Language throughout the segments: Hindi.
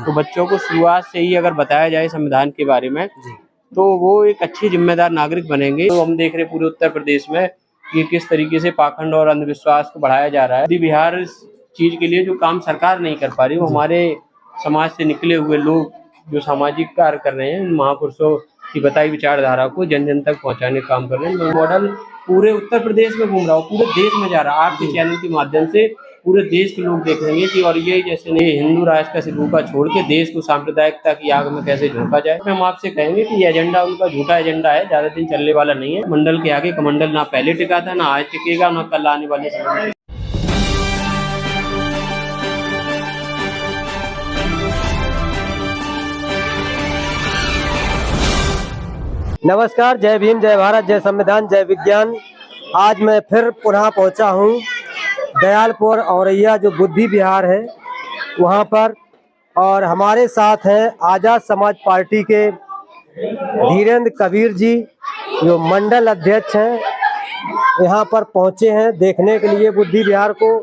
तो बच्चों को शुरुआत से ही अगर बताया जाए संविधान के बारे में तो वो एक अच्छे जिम्मेदार नागरिक बनेंगे। तो हम देख रहे पूरे उत्तर प्रदेश में कि किस तरीके से पाखंड और अंधविश्वास को बढ़ाया जा रहा है। यदि बिहार इस चीज के लिए जो काम सरकार नहीं कर पा रही, वो हमारे समाज से निकले हुए लोग जो सामाजिक कार्य कर रहे हैं, महापुरुषों की बताई विचारधारा को जन जन तक पहुंचाने का काम कर रहे हैं। मॉडल पूरे उत्तर प्रदेश में घूम रहा हो, पूरे देश में जा रहा है। आपके चैनल के माध्यम से पूरे देश के लोग देखेंगे कि और ये जैसे नहीं हिंदू राष्ट्र का सिलूका छोड़ के देश को सांप्रदायिकता की आग में कैसे झोंका जाए। हम आपसे कहेंगे कि ये एजेंडा उनका झूठा एजेंडा है, ज्यादा दिन चलने वाला नहीं है। मंडल के आगे कमंडल ना पहले टिका था, ना आज टिकेगा, ना कल आने वाले समय में। नमस्कार, जय भीम, जय भारत, जय संविधान, जय विज्ञान। आज मैं फिर पुनः पहुंचा हूं दयालपुर औरैया जो बुद्धि विहार है वहां पर, और हमारे साथ हैं आज़ाद समाज पार्टी के धीरेन्द्र कबीर जी जो मंडल अध्यक्ष हैं। यहां पर पहुंचे हैं देखने के लिए बुद्धि विहार को।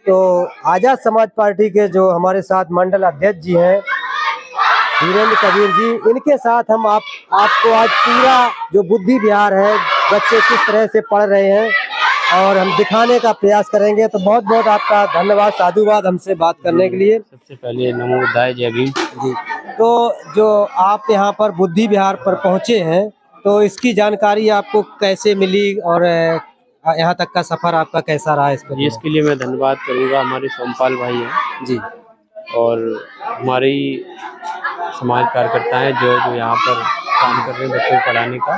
तो आज़ाद समाज पार्टी के जो हमारे साथ मंडल अध्यक्ष जी हैं धीरेन्द्र कबीर जी, इनके साथ हम आपको आज पूरा जो बुद्धि विहार है बच्चे किस तरह से पढ़ रहे हैं और हम दिखाने का प्रयास करेंगे। तो बहुत बहुत आपका धन्यवाद, साधुवाद हमसे बात करने के लिए। सबसे पहले नमो बुद्धाय, जय भीम जी। तो जो आप यहाँ पर बुद्धि विहार पर पहुँचे हैं तो इसकी जानकारी आपको कैसे मिली और यहाँ तक का सफर आपका कैसा रहा? इसके लिए मैं धन्यवाद करूँगा हमारे सोमपाल भाई हैं जी, और हमारी समाज कार्यकर्ता हैं जो यहाँ पर काम कर रहे हैं बच्चों को पढ़ाने का।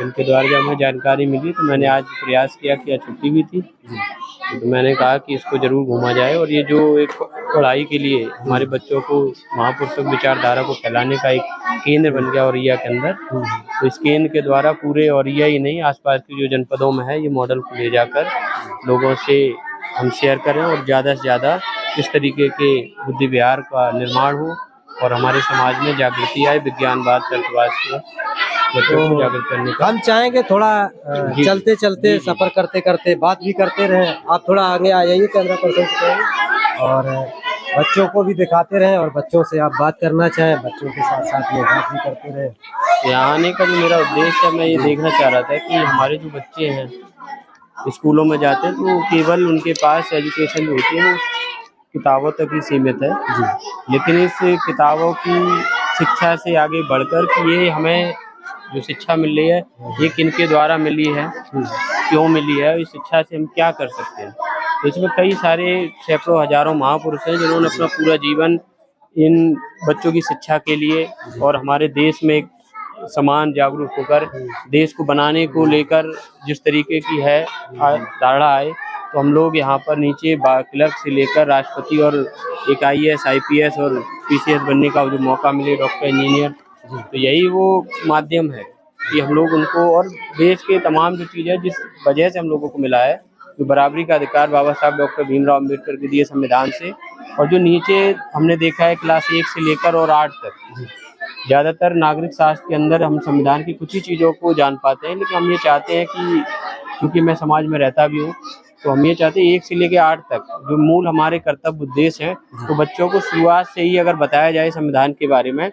उनके द्वारा जब हमें जानकारी मिली तो मैंने आज प्रयास किया कि आज छुट्टी भी थी, तो मैंने कहा कि इसको जरूर घूमा जाए। और ये जो एक पढ़ाई के लिए हमारे बच्चों को महापुरुषों की विचारधारा को फैलाने का एक केंद्र बन गया औरैया के अंदर। तो इस केंद्र के द्वारा पूरे औरैया ही नहीं, आसपास के जो जनपदों में है, ये मॉडल को ले जाकर लोगों से हम शेयर करें और ज़्यादा से ज़्यादा इस तरीके के बुद्धि विहार का निर्माण हो और हमारे समाज में जागृति आए विज्ञानवाद तर्कवाद के बच्चों को जागृत करने का। हम चाहेंगे थोड़ा चलते चलते सफर करते करते बात भी करते रहें। आप थोड़ा आगे आ जाइए कैमरा पर्सन से और बच्चों को भी दिखाते रहें और बच्चों से आप बात करना चाहें, बच्चों के साथ साथ ये बात भी करते रहें। यहाँ आने का जो मेरा उद्देश्य है, मैं ये देखना चाह रहा था कि हमारे जो बच्चे हैं स्कूलों में जाते हैं तो केवल उनके पास एजुकेशन जो होती है वो किताबों तक ही सीमित है जी। लेकिन इस किताबों की शिक्षा से आगे बढ़कर कि ये हमें जो शिक्षा मिल रही है ये किनके द्वारा मिली है, क्यों मिली है, इस शिक्षा से हम क्या कर सकते हैं। तो इसमें कई सारे सैकड़ों हजारों महापुरुष हैं जिन्होंने अपना पूरा जीवन इन बच्चों की शिक्षा के लिए और हमारे देश में एक समान जागरूक होकर देश को बनाने को लेकर जिस तरीके की है धारणा आए। तो हम लोग यहाँ पर नीचे क्लर्क से लेकर राष्ट्रपति और एक IAS IPS और PCS बनने का जो मौका मिले, डॉक्टर इंजीनियर, तो यही वो माध्यम है कि हम लोग उनको और देश के तमाम जो चीज़ें जिस वजह से हम लोगों को मिला है, जो बराबरी का अधिकार बाबा साहब डॉक्टर भीमराव अम्बेडकर के दिए संविधान से, और जो नीचे हमने देखा है क्लास 1 से लेकर और 8 तक ज़्यादातर नागरिक शास्त्र के अंदर हम संविधान की कुछ ही चीज़ों को जान पाते हैं। लेकिन हम ये चाहते हैं कि क्योंकि मैं समाज में रहता भी हूँ तो हम ये चाहते हैं 1 से लेकर 8 तक जो मूल हमारे कर्तव्य उद्देश्य हैं, तो बच्चों को शुरुआत से ही अगर बताया जाए संविधान के बारे में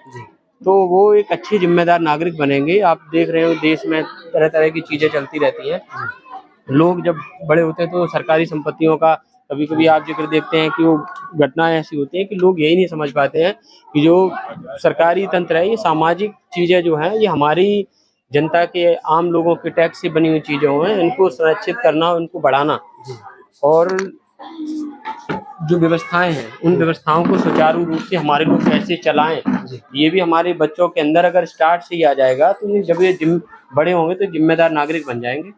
तो वो एक अच्छे जिम्मेदार नागरिक बनेंगे। आप देख रहे हो देश में तरह तरह की चीज़ें चलती रहती हैं। लोग जब बड़े होते हैं तो सरकारी संपत्तियों का कभी कभी आप जिक्र देखते हैं कि वो घटनाएं ऐसी होती हैं कि लोग यही नहीं समझ पाते हैं कि जो सरकारी तंत्र है, ये सामाजिक चीज़ें जो हैं, ये हमारी जनता के आम लोगों के टैक्स से बनी हुई चीज़ें हैं, इनको संरक्षित करना, उनको बढ़ाना और जो व्यवस्थाएं हैं उन व्यवस्थाओं को सुचारू रूप से हमारे लोग कैसे चलाएं, ये भी हमारे बच्चों के अंदर अगर स्टार्ट से ही आ जाएगा तो जब ये बड़े होंगे तो जिम्मेदार नागरिक बन जाएंगे।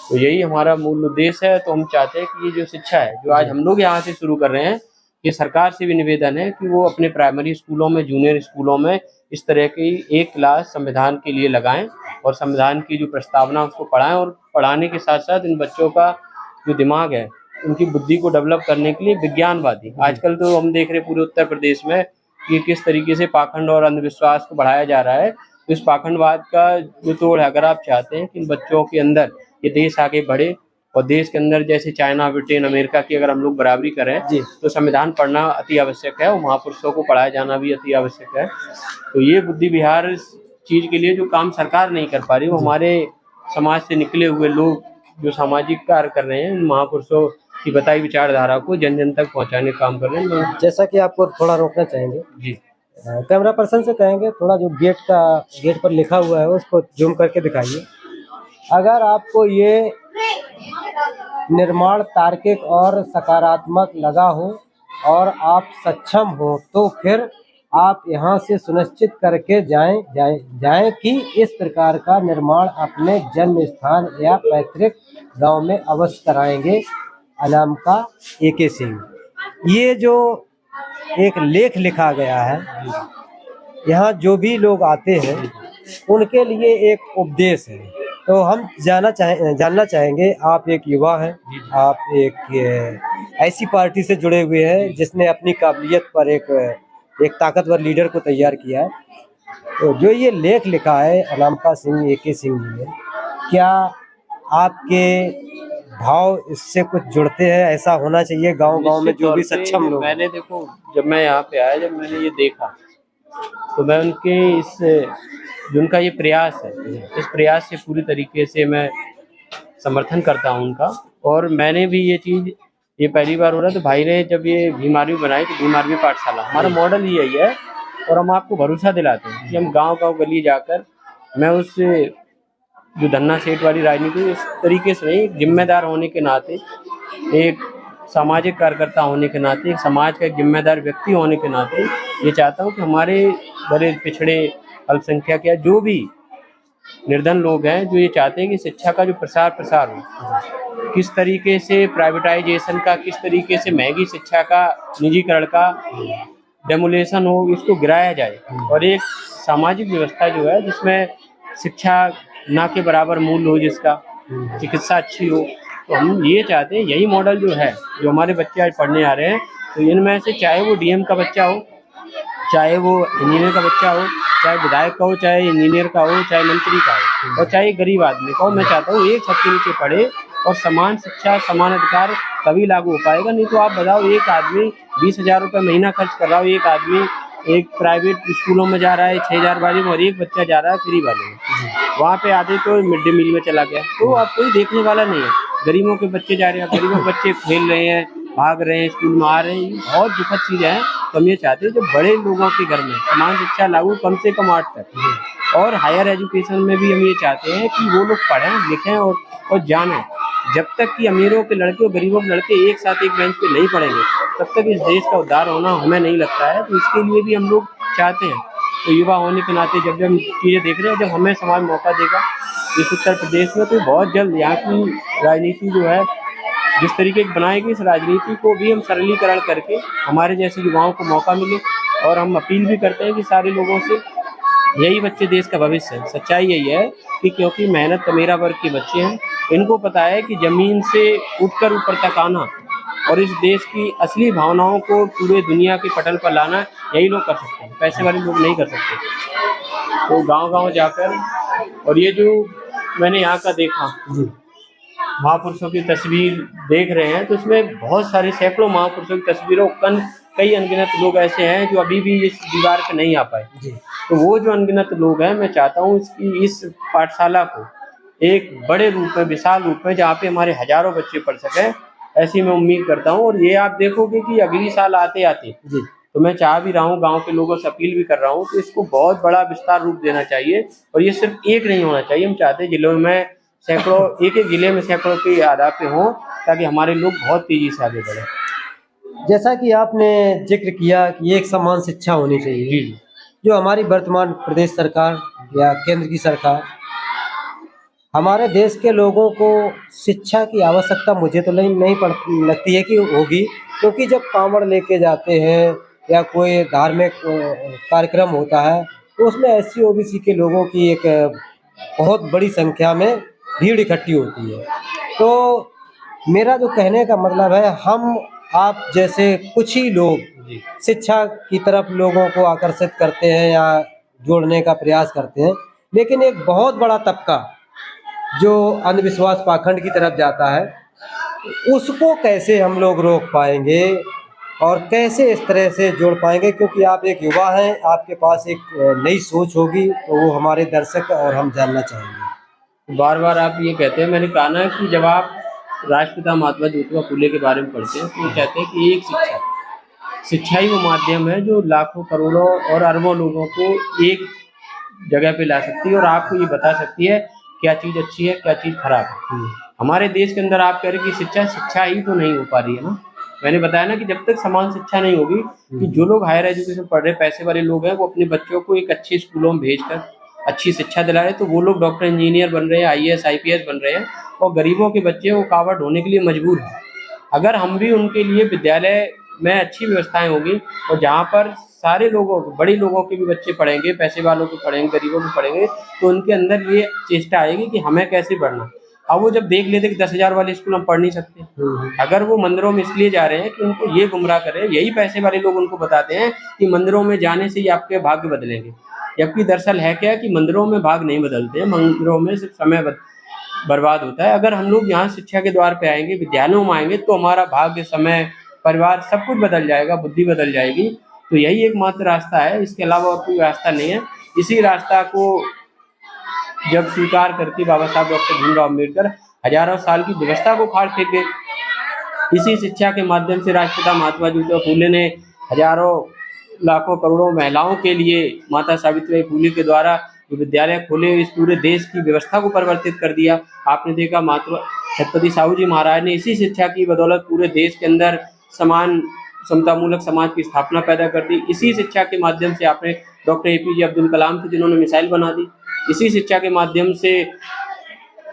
तो यही हमारा मूल उद्देश्य है। तो हम चाहते हैं कि ये जो शिक्षा है जो आज हम लोग यहाँ से शुरू कर रहे हैं, ये सरकार से भी निवेदन है कि वो अपने प्राइमरी स्कूलों में, जूनियर स्कूलों में इस तरह की एक क्लास संविधान के लिए लगाएं और संविधान की जो प्रस्तावना उसको पढ़ाएं और पढ़ाने के साथ साथ इन बच्चों का जो दिमाग है उनकी बुद्धि को डेवलप करने के लिए विज्ञानवादी, आजकल तो हम देख रहे पूरे उत्तर प्रदेश में कि किस तरीके से पाखंड और अंधविश्वास को बढ़ाया जा रहा है। तो इस पाखंडवाद का जो तोड़ है, अगर आप चाहते हैं कि इन बच्चों के अंदर ये देश आगे बढ़े और देश के अंदर जैसे चाइना, ब्रिटेन, अमेरिका की अगर हम लोग बराबरी करें जी। तो संविधान पढ़ना अति आवश्यक है और महापुरुषों को पढ़ाया जाना भी अति आवश्यक है। तो ये बुद्धि विहार इस चीज़ के लिए जो काम सरकार नहीं कर पा रही, वो हमारे समाज से निकले हुए लोग जो सामाजिक कार्य कर रहे हैं, महापुरुषों की बताई विचारधारा को जन जन तक पहुंचाने का काम कर रहे हैं लोग। जैसा कि आपको थोड़ा रोकना चाहेंगे, जी। कैमरा पर्सन से कहेंगे थोड़ा जो गेट पर लिखा हुआ है उसको जूम करके दिखाइए। अगर आपको ये निर्माण तार्किक और सकारात्मक लगा हो और आप सक्षम हो तो फिर आप यहाँ से सुनिश्चित करके जाएं कि इस प्रकार का निर्माण अपने जन्म स्थान या पैतृक गांव में अवश्य कराएंगे। अनामिका AK सिंह। ये जो एक लेख लिखा गया है, यहाँ जो भी लोग आते हैं उनके लिए एक उपदेश है। तो हम जानना चाहेंगे, आप एक युवा हैं, आप एक ऐसी पार्टी से जुड़े हुए हैं जिसने अपनी काबिलियत पर एक ताकतवर लीडर को तैयार किया है। तो जो ये लेख लिखा है अनामिका सिंह AK सिंह जी ने, क्या आपके भाव इससे कुछ जुड़ते हैं? ऐसा होना चाहिए गांव-गांव में जो भी सक्षम लोग। मैंने देखो, जब मैं यहाँ पे आया, जब मैंने ये देखा तो मैं उनके जो उनका ये प्रयास है, इस प्रयास से पूरी तरीके से मैं समर्थन करता हूँ उनका। और मैंने भी ये चीज़, ये पहली बार हो रहा है, तो भाई ने जब ये भीम आर्मी बनाई तो भीम आर्मी पाठशाला हमारा मॉडल ही यही है। और हम आपको भरोसा दिलाते हैं कि हम गांव-गांव गली जाकर, मैं उस जो धन्ना सेठ वाली राजनीति इस तरीके से नहीं, जिम्मेदार होने के नाते, एक सामाजिक कार्यकर्ता होने के नाते, एक समाज का एक जिम्मेदार व्यक्ति होने के नाते ये चाहता हूँ कि हमारे बड़े पिछड़े, अल्पसंख्यक या जो भी निर्धन लोग हैं, जो ये चाहते हैं कि शिक्षा का जो प्रसार हो, किस तरीके से प्राइवेटाइजेशन का, किस तरीके से महंगी शिक्षा का, निजीकरण का डेमोलेशन हो, इसको गिराया जाए और एक सामाजिक व्यवस्था जो है जिसमें शिक्षा ना के बराबर मूल्य हो, जिसका चिकित्सा अच्छी हो। तो हम ये चाहते हैं, यही मॉडल जो है, जो हमारे बच्चे आज पढ़ने आ रहे हैं, तो इनमें से चाहे वो DM का बच्चा हो, चाहे वो इंजीनियर का बच्चा हो, चाहे विधायक का हो, चाहे इंजीनियर का हो, चाहे मंत्री का हो, और चाहे गरीब आदमी का हो, मैं चाहता हूँ एक छत के नीचे पढ़े और समान शिक्षा, समान अधिकार तभी लागू हो पाएगा। नहीं तो आप बताओ, एक आदमी 20,000 रुपये महीना खर्च कर रहा हो, एक आदमी एक प्राइवेट स्कूलों में जा रहा है 6,000 वाले में, और एक बच्चा जा रहा है फ्री वाले में, वहाँ पे आधे तो मिड डे मील में चला गया, तो अब कोई देखने वाला नहीं है। गरीबों के बच्चे जा रहे हैं, गरीबों के बच्चे खेल रहे हैं, भाग रहे हैं, स्कूल में आ रहे हैं, बहुत दुखद चीज़ है। तो हम ये चाहते हैं जो बड़े लोगों के घर में समान शिक्षा लागू कम से कम 8 तक, और हायर एजुकेशन में भी हम ये चाहते हैं कि वो लोग पढ़ें, लिखें और जानें। जब तक कि अमीरों के लड़के और गरीबों के लड़के एक साथ एक बेंच पे नहीं पढ़ेंगे, तब तक इस देश का उद्धार होना हमें नहीं लगता है। तो इसके लिए भी हम लोग चाहते हैं, तो युवा होने के नाते जब हम चीज़ें देख रहे हैं, जब हमें समाज मौका देगा इस उत्तर प्रदेश में, तो बहुत जल्द यहाँ की राजनीति जो है जिस तरीके की बनाएगी, इस राजनीति को भी हम सरलीकरण करके हमारे जैसे युवाओं को मौका मिले। और हम अपील भी करते हैं कि सारे लोगों से, यही बच्चे देश का भविष्य है। सच्चाई यही है कि क्योंकि मेहनत का मेरा वर्ग के बच्चे हैं, इनको पता है कि ज़मीन से उठकर ऊपर तक आना और इस देश की असली भावनाओं को पूरे दुनिया के पटल पर लाना, यही लोग कर सकते हैं, पैसे वाले लोग नहीं कर सकते। तो गांव-गांव जाकर, और ये जो मैंने यहाँ का देखा, महापुरुषों की तस्वीर देख रहे हैं, तो इसमें बहुत सारे सैकड़ों महापुरुषों की तस्वीरों, कई अनगिनत लोग ऐसे हैं जो अभी भी इस दीवार पे नहीं आ पाए। तो वो जो अनगिनत लोग हैं, मैं चाहता हूँ इस पाठशाला को एक बड़े रूप में, विशाल रूप में, जहाँ पे हमारे हजारों बच्चे पढ़ सकें, ऐसी मैं उम्मीद करता हूँ। और ये आप देखोगे कि अगली साल आते आते तो मैं चाह भी रहा हूँ, गांव के लोगों से अपील भी कर रहा हूँ कि इसको बहुत बड़ा विस्तार रूप देना चाहिए। और ये सिर्फ एक नहीं होना चाहिए, हम चाहते हैं जिलों में सैकड़ों, एक एक जिले में सैकड़ों के आधार पे हों, ताकि हमारे लोग बहुत तेजी से आगे बढ़ें। जैसा कि आपने जिक्र किया कि एक समान शिक्षा होनी चाहिए, जी। जो हमारी वर्तमान प्रदेश सरकार या केंद्र की सरकार, हमारे देश के लोगों को शिक्षा की आवश्यकता मुझे तो नहीं लगती है कि होगी, क्योंकि जब कांवड़ लेके जाते हैं या कोई धार्मिक कार्यक्रम होता है, तो उसमें SC OBC के लोगों की एक बहुत बड़ी संख्या में भीड़ इकट्ठी होती है। तो मेरा जो कहने का मतलब है, हम आप जैसे कुछ ही लोग शिक्षा की तरफ लोगों को आकर्षित करते हैं या जोड़ने का प्रयास करते हैं, लेकिन एक बहुत बड़ा तबका जो अंधविश्वास पाखंड की तरफ जाता है, उसको कैसे हम लोग रोक पाएंगे और कैसे इस तरह से जोड़ पाएंगे, क्योंकि आप एक युवा हैं, आपके पास एक नई सोच होगी, तो वो हमारे दर्शक और हम जानना चाहेंगे। बार बार आप ये कहते हैं, मैंने कहा ना कि जब आप राष्ट्रपिता महात्मा ज्योतिबा फुले के बारे में पढ़ते हैं तो वो कहते हैं कि एक शिक्षा ही वो माध्यम है जो लाखों करोड़ों और अरबों लोगों को एक जगह पे ला सकती है और आपको ये बता सकती है क्या चीज़ अच्छी है, क्या चीज़ खराब है। हमारे देश के अंदर आप कह रहे हैं कि शिक्षा ही तो नहीं हो पा रही है ना। मैंने बताया ना कि जब तक समान शिक्षा नहीं होगी, कि जो लोग हायर एजुकेशन पढ़ रहे हैं, पैसे वाले लोग हैं, वो अपने बच्चों को एक अच्छे स्कूलों में भेजकर अच्छी शिक्षा दिला रहे हैं, तो वो लोग डॉक्टर इंजीनियर बन रहे हैं, आईएएस आईपीएस बन रहे हैं, और गरीबों के बच्चे वो कावड़ ढोने के लिए मजबूर हैं। अगर हम भी उनके लिए विद्यालय में अच्छी व्यवस्थाएं होगी और जहाँ पर सारे लोगों बड़े लोगों के भी बच्चे पढ़ेंगे, पैसे वालों के पढ़ेंगे, गरीबों के पढ़ेंगे, तो उनके अंदर ये चेष्टा आएगी कि हमें कैसे पढ़ना। अब वो जब देख लेते कि 10,000 वाले स्कूल हम पढ़ नहीं सकते, अगर वो मंदिरों में इसलिए जा रहे हैं कि उनको ये गुमराह करें, यही पैसे वाले लोग उनको बताते हैं कि मंदिरों में जाने से ही आपके भाग्य बदलेंगे, जबकि दरअसल है क्या कि मंदिरों में भाग नहीं बदलते हैं, मंदिरों में सिर्फ समय बर्बाद होता है। अगर हम लोग यहाँ शिक्षा के द्वार पे आएंगे, विद्यालयों में आएंगे, तो हमारा भाग्य, समय, परिवार सब कुछ बदल जाएगा, बुद्धि बदल जाएगी। तो यही एकमात्र रास्ता है, इसके अलावा और कोई रास्ता नहीं है। इसी रास्ता को जब स्वीकार करके बाबा साहब डॉक्टर भीमराव अम्बेडकर हजारों साल की व्यवस्था को फाड़ फेंक गए। इसी शिक्षा के माध्यम से राष्ट्रपिता महात्मा ज्योतिबा फूले ने हजारों लाखों करोड़ों महिलाओं के लिए माता सावित्रीबाई फूले के द्वारा जो विद्यालय खोले, इस पूरे देश की व्यवस्था को परिवर्तित कर दिया। आपने देखा महात्मा छत्रपति साहू जी महाराज ने इसी शिक्षा की बदौलत पूरे देश के अंदर समान समतामूलक समाज की स्थापना पैदा कर दी। इसी शिक्षा के माध्यम से आपने डॉक्टर एपीजे अब्दुल कलाम थे जिन्होंने मिसाइल बना दी। इसी शिक्षा के माध्यम से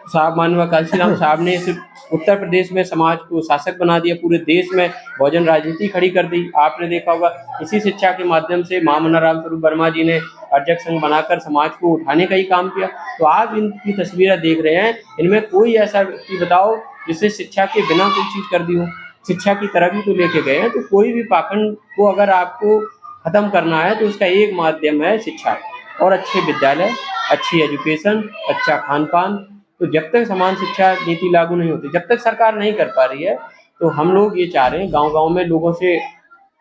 साहब माननीय कांशीराम साहब ने सिर्फ उत्तर प्रदेश में समाज को शासक बना दिया, पूरे देश में बहुजन राजनीति खड़ी कर दी। आपने देखा होगा इसी शिक्षा के माध्यम से महामना राम स्वरूप वर्मा जी ने अर्जक संघ बनाकर समाज को उठाने का ही काम किया। तो आप इनकी तस्वीरें देख रहे हैं, इनमें कोई ऐसा व्यक्ति बताओ जिससे शिक्षा के बिना कोई चीज़ कर दी हो। शिक्षा की तरफ ही तो लेके गए हैं। तो कोई भी पाखंड को अगर आपको खत्म करना है तो उसका एक माध्यम है शिक्षा, और अच्छे विद्यालय, अच्छी एजुकेशन, अच्छा खान पान। तो जब तक समान शिक्षा नीति लागू नहीं होती, जब तक सरकार नहीं कर पा रही है, तो हम लोग ये चाह रहे हैं, गांव-गांव में लोगों से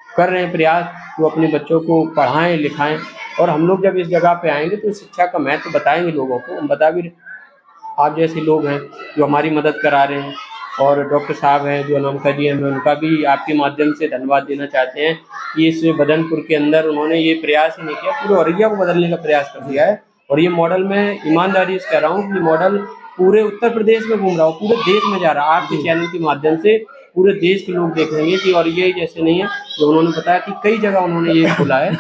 कर रहे हैं प्रयास, वो अपने बच्चों को पढ़ाएं लिखाएं। और हम लोग जब इस जगह पे आएंगे तो शिक्षा का महत्व बताएंगे लोगों को। हम बता भी आप जैसे लोग हैं जो हमारी मदद करा रहे हैं, और डॉक्टर साहब हैं जो अनामिका जी हैं, मैं उनका भी आपके माध्यम से धन्यवाद देना चाहते हैं कि इस बदनपुर के अंदर उन्होंने ये प्रयास ही नहीं किया, पूरे औरैया को बदलने का प्रयास कर दिया है। और ये मॉडल मैं ईमानदारी से कह रहा हूँ कि मॉडल पूरे उत्तर प्रदेश में घूम रहा हूँ, पूरे देश में जा रहा है। आपके चैनल के माध्यम से पूरे देश के लोग देखेंगे कि और ये जैसे नहीं है, जो उन्होंने बताया कि कई जगह उन्होंने ये खोला है।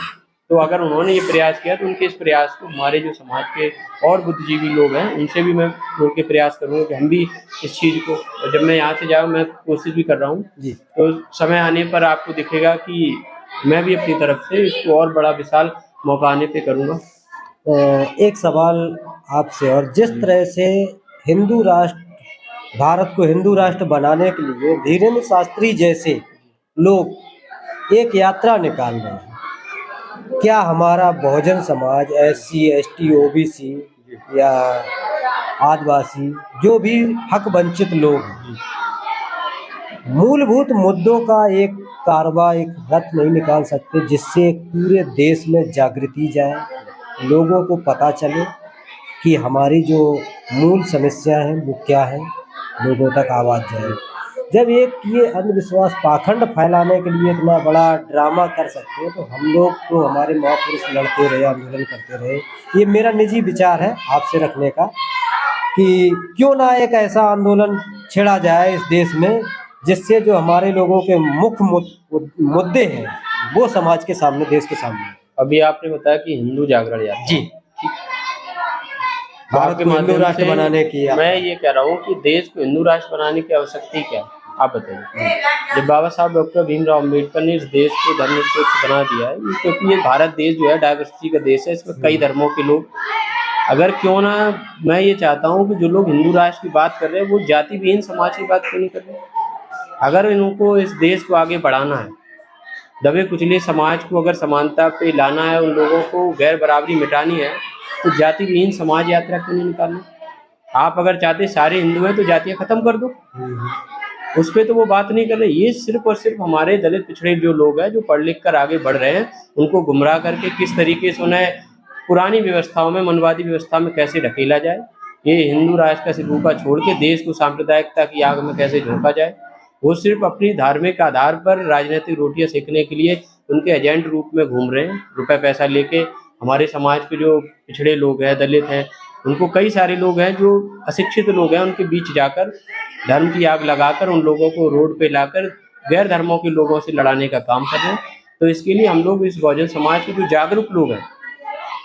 तो अगर उन्होंने ये प्रयास किया तो उनके इस प्रयास को हमारे जो समाज के और बुद्धिजीवी लोग हैं उनसे भी मैं जोड़ के प्रयास करूँगा कि हम भी इस चीज़ को, और जब मैं यहाँ से जाऊँ, मैं कोशिश भी कर रहा हूँ जी, तो समय आने पर आपको दिखेगा कि मैं भी अपनी तरफ से इसको और बड़ा विशाल मौका आने पे करूँगा। एक सवाल आपसे, और जिस तरह से हिंदू राष्ट्र, भारत को हिंदू राष्ट्र बनाने के लिए धीरेन्द्र शास्त्री जैसे लोग एक यात्रा निकाल रहे हैं, क्या हमारा Bahujan Samaj, SC ST OBC या आदिवासी जो भी हक वंचित लोग हैं, मूलभूत मुद्दों का एक कारवा, एक रथ नहीं निकाल सकते जिससे पूरे देश में जागृति जाए, लोगों को पता चले कि हमारी जो मूल समस्या है वो क्या है, लोगों तक आवाज़ जाए। जब एक ये अंधविश्वास पाखंड फैलाने के लिए इतना बड़ा ड्रामा कर सकते हैं, तो हम लोग तो हमारे महापुरुष लड़ते रहे, आंदोलन करते रहे। ये मेरा निजी विचार है आपसे रखने का कि क्यों ना एक ऐसा आंदोलन छेड़ा जाए इस देश में जिससे जो हमारे लोगों के मुख्य मुद्दे हैं वो समाज के सामने, देश के सामने। अभी आपने बताया कि हिंदू जागरण यात्रा जी, भारत को हिंदू राष्ट्र बनाने की, मैं ये कह रहा हूँ कि देश को हिंदू राष्ट्र बनाने की आवश्यकता क्या है, आप बताइए। जब बाबा साहब डॉक्टर भीमराव अम्बेडकर ने इस देश को धर्मनिरपेक्ष बना दिया है, क्योंकि ये भारत देश जो है डाइवर्सिटी का देश है, इसमें कई धर्मों के लोग, अगर क्यों ना, मैं ये चाहता हूँ कि जो लोग हिंदू राष्ट्र की बात कर रहे हैं वो जाति विहीन समाज की बात क्यों नहीं कर रहे। अगर इनको इस देश को आगे बढ़ाना है, दबे कुचले समाज को अगर समानता पे लाना है, उन लोगों को गैर बराबरी मिटानी है, तो जाति विहीन समाज यात्रा क्यों नहीं निकालना। आप अगर चाहते सारे हिंदू हैं तो जातियाँ खत्म कर दो, उस पे तो वो बात नहीं कर रहे। ये सिर्फ और सिर्फ हमारे दलित पिछड़े जो लोग हैं जो पढ़ लिख कर आगे बढ़ रहे हैं, उनको गुमराह करके किस तरीके से उन्हें पुरानी व्यवस्थाओं में, मनवादी व्यवस्था में कैसे ढकेला जाए, ये हिंदू राष्ट्र का सिरूपा छोड़ के देश को सांप्रदायिकता की आग में कैसे झोंका जाए। वो सिर्फ अपनी धार्मिक आधार पर राजनीतिक रोटियां सेकने के लिए उनके एजेंट रूप में घूम रहे हैं, रुपए पैसा लेके। हमारे समाज के जो पिछड़े लोग हैं, दलित हैं, उनको कई सारे लोग हैं जो अशिक्षित लोग हैं, उनके बीच जाकर धर्म की आग लगाकर उन लोगों को रोड पे लाकर गैर धर्मों के लोगों से लड़ाने का काम कर रहे हैं। तो इसके लिए हम लोग इस बहुजन समाज के जो जागरूक लोग हैं,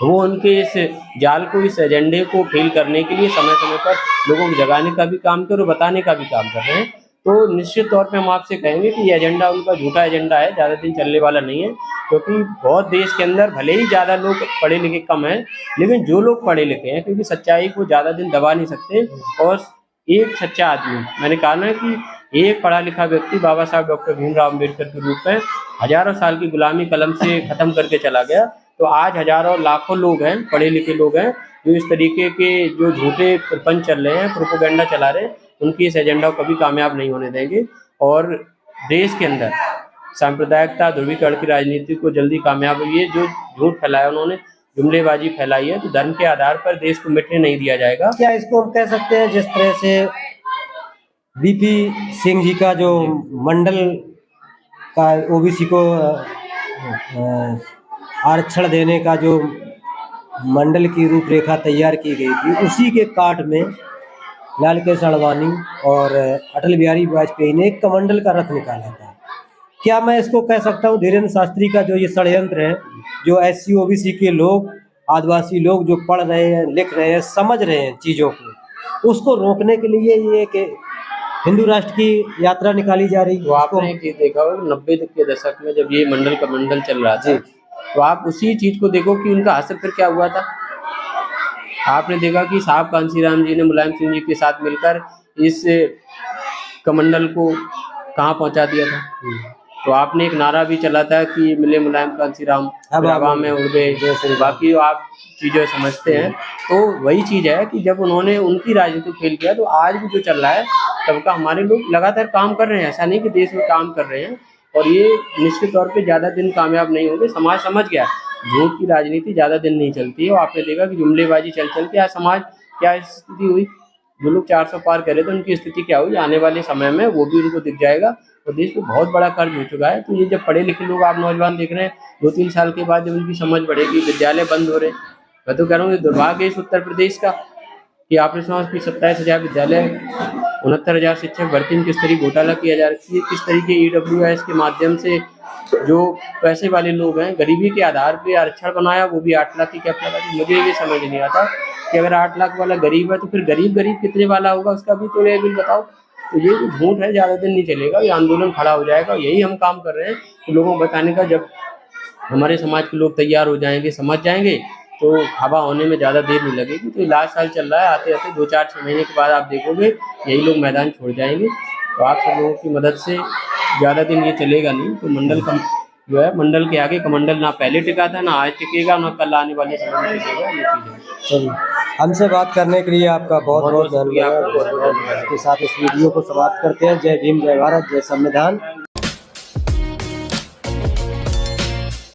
वो उनके इस जाल को, इस एजेंडे को फेल करने के लिए समय समय पर लोगों को जगाने का भी काम कर और बताने का भी काम कर रहे हैं। तो निश्चित तौर पे हम आपसे कहेंगे कि ये एजेंडा उनका झूठा एजेंडा है, ज़्यादा दिन चलने वाला नहीं है। क्योंकि बहुत देश के अंदर भले ही ज़्यादा लोग पढ़े लिखे कम हैं, लेकिन जो लोग पढ़े लिखे हैं, क्योंकि सच्चाई को ज़्यादा दिन दबा नहीं सकते। और एक सच्चा आदमी, मैंने कहा ना कि एक पढ़ा लिखा व्यक्ति बाबा साहब डॉक्टर भीमराव अम्बेडकर के रूप में हजारों साल की गुलामी कलम से खत्म करके चला गया। तो आज हजारों लाखों लोग हैं, पढ़े लिखे लोग हैं, जो इस तरीके के जो झूठे प्रपंच चल रहे हैं, प्रोपेगेंडा चला रहे हैं, उनकी इस एजेंडा को कभी कामयाब नहीं होने देंगे। और देश के अंदर सांप्रदायिकता, ध्रुवीकरण की राजनीति को जल्दी कामयाब हुई है। जो झूठ फैलाया उन्होंने, जुमलेबाजी फैलाई है, तो धर्म के आधार पर देश को मिटने नहीं दिया जाएगा। क्या इसको हम कह सकते हैं, जिस तरह से बीपी सिंह जी का जो मंडल का ओबीसी को आरक्षण देने का जो मंडल की रूपरेखा तैयार की गई थी, उसी के काट में लाल कृष्ण आडवाणी और अटल बिहारी वाजपेयी ने एक कमंडल का रथ निकाला था। क्या मैं इसको कह सकता हूँ, धीरेन्द्र शास्त्री का जो ये षड्यंत्र है, जो SC OBC के लोग, आदिवासी लोग जो पढ़ रहे हैं, लिख रहे हैं, समझ रहे हैं चीज़ों को, उसको रोकने के लिए ये एक हिंदू राष्ट्र की यात्रा निकाली जा रही है। तो आपने एक चीज देखा होगा 90 के दशक में जब ये मंडल का मंडल चल रहा था, तो आप उसी चीज को देखो कि उनका असर फिर क्या हुआ था। आपने देखा कि साहब कांशीराम जी ने मुलायम सिंह जी के साथ मिलकर इस कमंडल को कहाँ पहुंचा दिया था। तो आपने एक नारा भी चला था कि मिले मुलायम कांशीराम, हवा में उड़ गए। बाकी आप चीज़ें समझते हैं, तो वही चीज़ है कि जब उन्होंने उनकी राजनीति को फेल किया, तो आज भी जो चल रहा है तब का हमारे लोग लगातार काम कर रहे हैं। ऐसा नहीं कि देश में काम कर रहे हैं, और ये निश्चित तौर पे ज़्यादा दिन कामयाब नहीं होंगे। समाज समझ गया झूठ की राजनीति ज़्यादा दिन नहीं चलती है। और आपने देखा कि जुमलेबाजी चल चल के आज समाज क्या स्थिति हुई। जो लोग 400 पार करे थे, उनकी स्थिति क्या हुई आने वाले समय में वो भी उनको दिख जाएगा। और देश में बहुत बड़ा कर्ज हो चुका है। तो ये जब पढ़े लिखे लोग, आप नौजवान देख रहे हैं, 2-3 साल के बाद जब उनकी समझ बढ़ेगी, विद्यालय बंद हो रहे हैं। मैं तो कह रहा हूँ ये दुर्भाग्य है इस उत्तर प्रदेश का कि आपने सुना कि 27,000 विद्यालय, 69,000 शिक्षक भर्ती में किस तरीके घोटाला किया जा रहा है, किस तरीके EWS के माध्यम से जो पैसे वाले लोग हैं, गरीबी के आधार पे आरक्षण बनाया, वो भी 8 लाख की कैप लगा दी। मुझे ये समझ नहीं आता कि अगर 8 लाख वाला गरीब है, तो फिर गरीब कितने वाला होगा, उसका भी तो ये बिल बताओ। तो ये जो झूठ है ज़्यादा दिन नहीं चलेगा, ये आंदोलन खड़ा हो जाएगा। यही हम काम कर रहे हैं तो लोगों को बताने का। जब हमारे समाज के लोग तैयार हो जाएंगे, समझ जाएंगे, तो हवा होने में ज़्यादा देर नहीं लगेगी। तो लास्ट साल चल रहा है, आते आते 2-4-6 महीने के बाद आप देखोगे यही लोग मैदान छोड़ जाएंगे। तो आप सब लोगों की मदद से ज़्यादा दिन ये चलेगा नहीं। तो मंडल का जो है, मंडल के आगे कमंडल ना पहले टिका था, ना आज टिकेगा, ना कल आने वाले समय में टिकेगा। ये चीज़ है। चलिए, हमसे बात करने के लिए आपका बहुत बहुत धन्यवाद। इसके साथ इस वीडियो को समाप्त करते हैं। जय भीम, जय भारत, जय संविधान।